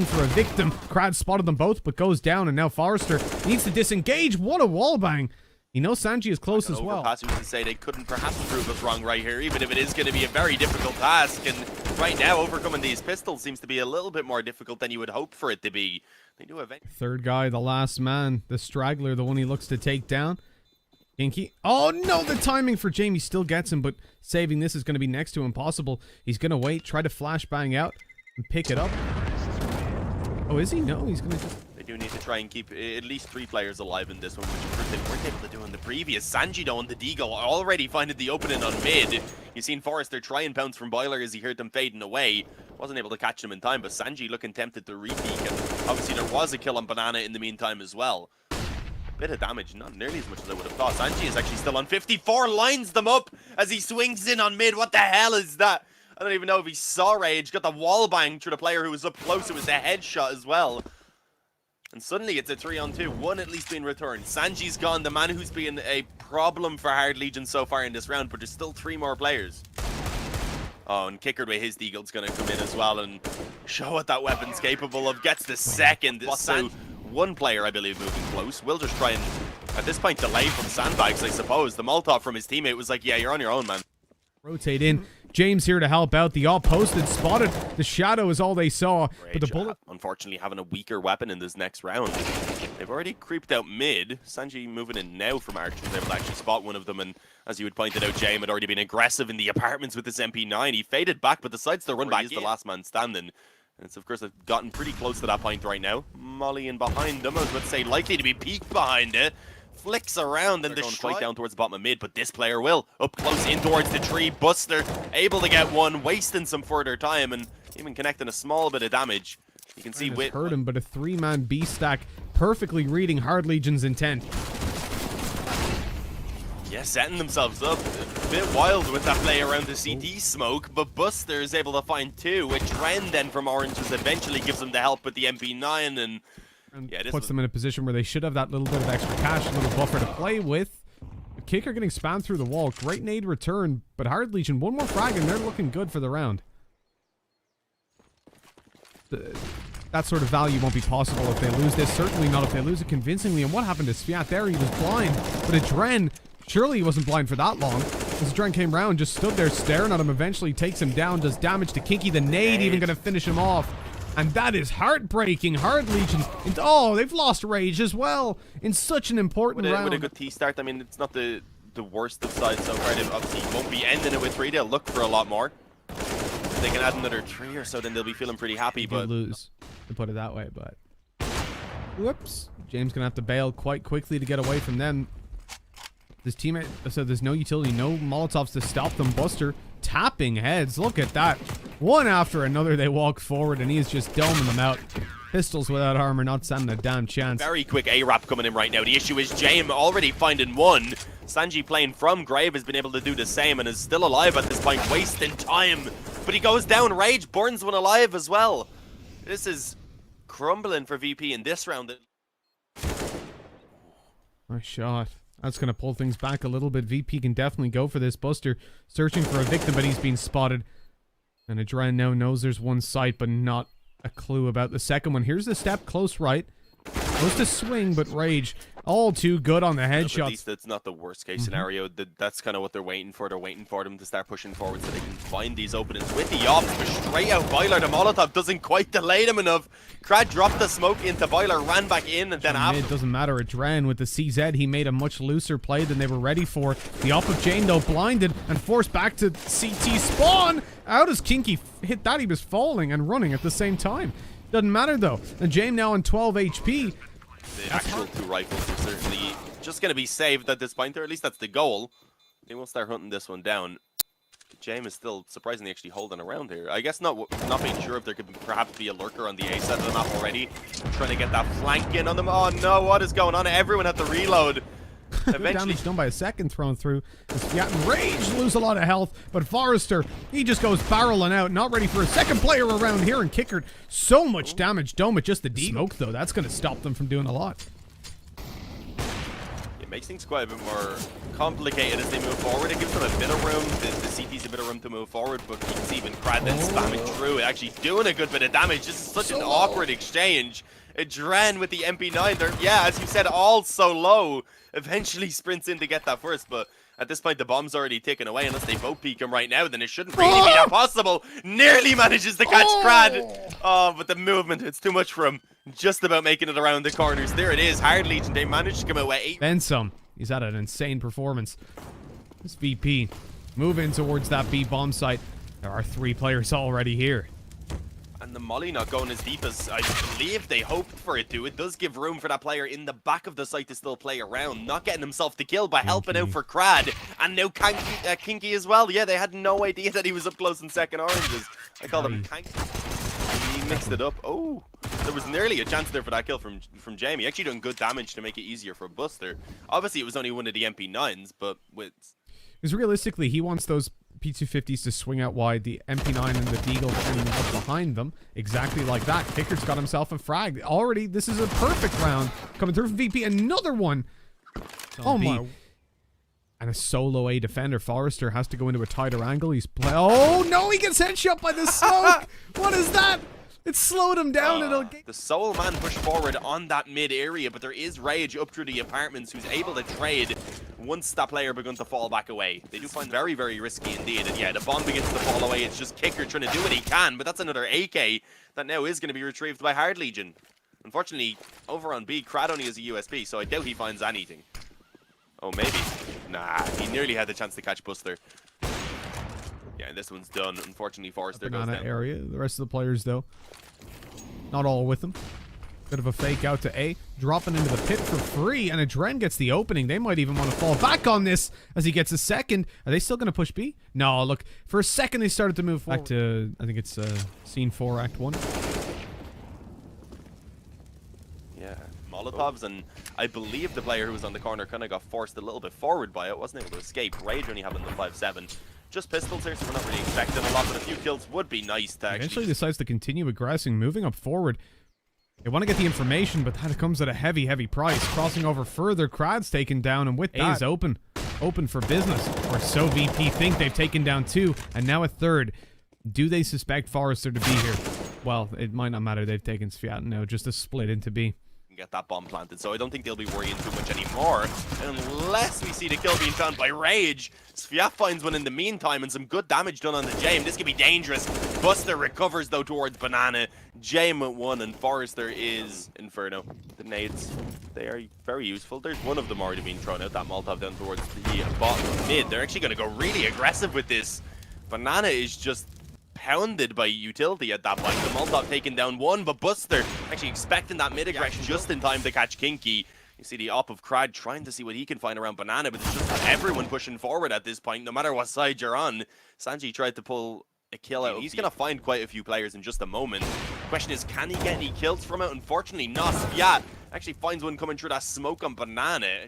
searching for a victim. Crad spotted them both, but goes down, and now Forrester needs to disengage. What a wallbang. He knows Sanji is close as well. Who's to say they couldn't perhaps prove us wrong right here, even if it is going to be a very difficult task. And right now, overcoming these pistols seems to be a little bit more difficult than you would hope for it to be. They do eventually. Third guy, the last man, the straggler, the one he looks to take down. Inky. Oh no, the timing for Jamie still gets him, but saving this is going to be next to impossible. He's going to wait, try to flashbang out, and pick it up. Oh, is he? No, he's going to just... They do need to try and keep at least 3 players alive in this one, which they weren't able to do in the previous. Sanji, though, on the Deagle, already finding the opening on mid. You've seen Forrester try and bounce from Boiler as he heard them fading away. Wasn't able to catch them in time, but Sanji looking tempted to re-peek, and obviously there was a kill on Banana in the meantime as well. Bit of damage, not nearly as much as I would have thought. Sanji is actually still on 54, lines them up as he swings in on mid. What the hell is that? I don't even know if he saw Rage. Got the wall bang through the player who was up close. It was the headshot as well. And suddenly it's a 3-on-2, one at least being returned. Sanji's gone, the man who's been a problem for Hard Legion so far in this round, but there's still 3 more players. Oh, and Kickard with his Deagle's going to come in as well and show what that weapon's capable of. Gets the second. So one player, I believe, moving close. We'll just try and, at this point, delay from sandbags, I suppose. The Molotov from his teammate was like, yeah, you're on your own, man. Rotate in. James here to help out. The all-posted spotted. The shadow is all they saw. But the bullet... unfortunately, having a weaker weapon in this next round. They've already creeped out mid. Sanji moving in now from Archer. They will actually spot one of them. And as you had pointed out, James had already been aggressive in the apartments with this MP9. He faded back, but decides to run back. He's the last man standing. And it's, of course, gotten pretty close to that point right now. Molly in behind them. I was about to say, likely to be peeked behind it. Flicks around and they're going quite down towards the bottom of mid, but this player will. Up close in towards the tree. Buster able to get one, wasting some further time and even connecting a small bit of damage. You can see Wit hurt him, but a 3-man B stack perfectly reading Hard Legion's intent. Yeah, setting themselves up. A bit wild with that play around the CT smoke, but Buster is able to find 2, which Ren then from Oranges eventually gives him the help with the MP9 and yeah, puts them in a position where they should have that little bit of extra cash, a little buffer to play with. The Kicker getting spammed through the wall. Great nade return, but Hard Legion, one more frag and they're looking good for the round. That sort of value won't be possible if they lose this. Certainly not if they lose it convincingly. And what happened to Sviat there? He was blind. But Adren, surely he wasn't blind for that long. As Adren came around, just stood there staring at him, eventually takes him down, does damage to Kinky. The nade even going to finish him off. And that is heartbreaking. Hard Legion. Oh, they've lost Rage as well in such an important round. With a good T start, I mean, it's not the worst of sides so far. They obviously won't be ending it with 3. They'll look for a lot more. If they can add another 3 or so, then they'll be feeling pretty happy. But lose, to put it that way. But whoops, James gonna have to bail quite quickly to get away from them. This teammate, so there's no utility, no Molotovs to stop them. Buster tapping heads. Look at that. One after another, they walk forward, and he is just doming them out. Pistols without armor, not standing a damn chance. Very quick A-Rap coming in right now. The issue is James already finding 1. Sanji playing from Grave has been able to do the same and is still alive at this point, wasting time. But he goes down. Rage burns one alive as well. This is crumbling for VP in this round. Nice shot. That's going to pull things back a little bit. VP can definitely go for this. Buster searching for a victim, but he's been spotted. And Adren now knows there's one sight, but not a clue about the second one. Here's the step, close right. Goes to swing, but Rage all too good on the headshots. At least that's not the worst case scenario. That's kind of what they're waiting for. They're waiting for them to start pushing forward so they can find these openings with the ops. But straight out Boiler, the Molotov doesn't quite delay them enough. Crad dropped the smoke into Boiler, ran back in, and then after. It doesn't matter. Adren with the CZ, he made a much looser play than they were ready for. The op of Jane, though, blinded and forced back to CT spawn. How does Kinky hit that? He was falling and running at the same time. Doesn't matter, though. And James now on 12 HP. The actual 2 rifles are certainly just going to be saved at this point, or at least that's the goal. They will start hunting this one down. James is still surprisingly actually holding around here. I guess not being sure if there could perhaps be a lurker on the A side of the map already. Trying to get that flank in on them. Oh no, what is going on? Everyone had to reload. Damage done by a second thrown through. Sviat and Rage lose a lot of health, but Forrester, he just goes barreling out, not ready for a second player around here, and Kickard, so much damage done with just the smoke, though. That's going to stop them from doing a lot. makes things quite a bit more complicated as they move forward. It gives them a bit of room, the CT's a bit of room to move forward, but you can see even Crad then spamming through, actually doing a good bit of damage. This is such an awkward exchange. Dren with the MP9, they're, yeah, as you said, all so low. Eventually sprints in to get that first, but at this point the bomb's already taken away. Unless they both peek him right now, then it shouldn't really be that possible. Nearly manages to catch Crad. Oh, but the movement, it's too much for him. Just about making it around the corners. There it is, Highligths, they managed to come out with 8. Then some. He's had an insane performance. This VP moving towards that B bomb site. There are 3 players already here. And the molly not going as deep as I believe they hoped for it to. It does give room for that player in the back of the site to still play around, not getting himself the kill by helping out for Crad. And now Kinky as well. Yeah, they had no idea that he was up close in second oranges. I called him Kinky. He mixed it up. Oh, there was nearly a chance there for that kill from Jamie. Actually doing good damage to make it easier for Buster. Obviously, it was only one of the MP9s, but with... Because realistically, he wants those P250s to swing out wide, the MP9 and the Deagle turning up behind them. Exactly like that. Kicker's got himself a frag. Already, this is a perfect round. Coming through from VP, another one. Oh my. And a solo A defender. Forrester has to go into a tighter angle. He's oh no, he gets headshot by the smoke. What is that? It slowed him down. The Soul Man pushed forward on that mid area, but there is Rage up through the apartments who's able to trade once that player begun to fall back away. They do find very, very risky indeed. And yeah, the bomb begins to fall away. It's just Kicker trying to do what he can, but that's another AK that now is going to be retrieved by Highligths. Unfortunately, over on B, Crad only has a USB, so I doubt he finds anything. Oh, maybe. Nah, he nearly had the chance to catch Buster. Yeah, this one's done. Unfortunately, Forrester goes down. Area. The rest of the players, though, not all with them. Bit of a fake out to A, dropping into the pit for free, and Dren gets the opening. They might even want to fall back on this as he gets a second. Are they still going to push B? No, look, for a second they started to move forward. Back to, I think it's scene 4, act 1. Yeah, Molotovs, and I believe the player who was on the corner kind of got forced a little bit forward by it, wasn't able to escape. Rage only having the 5-7. Just pistols here, so we're not really expecting a lot, but a few kills would be nice to actually... Eventually decides to continue aggressing, moving up forward. They want to get the information, but that comes at a heavy, heavy price. Crossing over further, Crad's taken down, and with that, A is open for business. Or so VP think. They've taken down 2, and now a 3rd. Do they suspect Forrester to be here? Well, it might not matter. They've taken Sviat now, just a split into B. Get that bomb planted, so I don't think they'll be worrying too much anymore unless we see the kill being found by Rage. Sviat finds one in the meantime and some good damage done on the Jame. This could be dangerous. Buster recovers though towards Banana. Jame with 1 and Forrester is Inferno. The nades, they are very useful. There's one of them already being thrown out, that Molotov down towards the bottom mid. They're actually going to go really aggressive with this. Banana is just pounded by utility at that point. The Molotov taking down 1, but Buster actually expecting that mid aggression just in time to catch Kinky. You see the op of Crad trying to see what he can find around Banana, but it's just everyone pushing forward at this point, no matter what side you're on. Sanji tried to pull a kill out. He's going to find quite a few players in just a moment. The question is, can he get any kills from it? Unfortunately not. Sviat actually finds one coming through that smoke on Banana.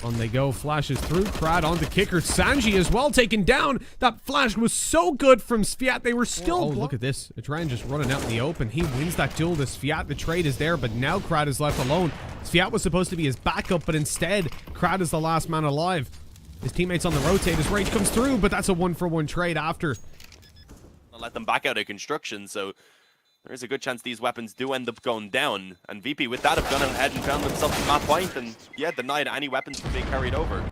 On they go, flashes through, Crad onto Kicker. Sanji as well taken down. That flash was so good from Sviat. They were still... Oh, look at this. Adren just running out in the open. He wins that duel to Sviat. The trade is there, but now Crad is left alone. Sviat was supposed to be his backup, but instead, Crad is the last man alive. His teammates on the rotate as Rage comes through, but that's a 1-for-1 trade after. I'll let them back out of construction, so... there is a good chance these weapons do end up going down. And VP with that have gone ahead and found themselves a map point and, yeah, denied any weapons from being carried over.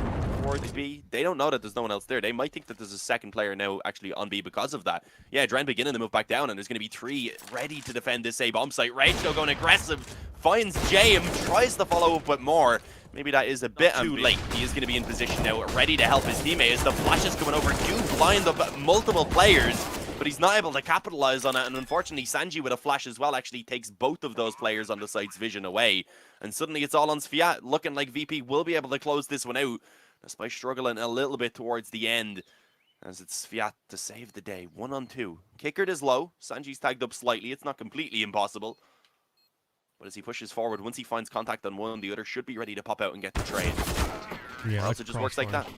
Towards B, they don't know that there's no one else there. They might think that there's a second player now actually on B because of that. Yeah, Dren beginning to move back down, and there's going to be 3 ready to defend this A bomb site. Rage still going aggressive, finds Jame, tries to follow up with more. Maybe that is a bit too late. He is going to be in position now, ready to help his teammate as the flashes coming over do blind up multiple players. But he's not able to capitalize on it, and unfortunately Sanji with a flash as well actually takes both of those players on the site's vision away. And suddenly it's all on Sviat, looking like VP will be able to close this one out, despite struggling a little bit towards the end, as it's Sviat to save the day. 1-on-2. Kickered is low, Sanji's tagged up slightly, it's not completely impossible. But as he pushes forward, once he finds contact on one, the other should be ready to pop out and get the trade. Yeah, or else it just works like that.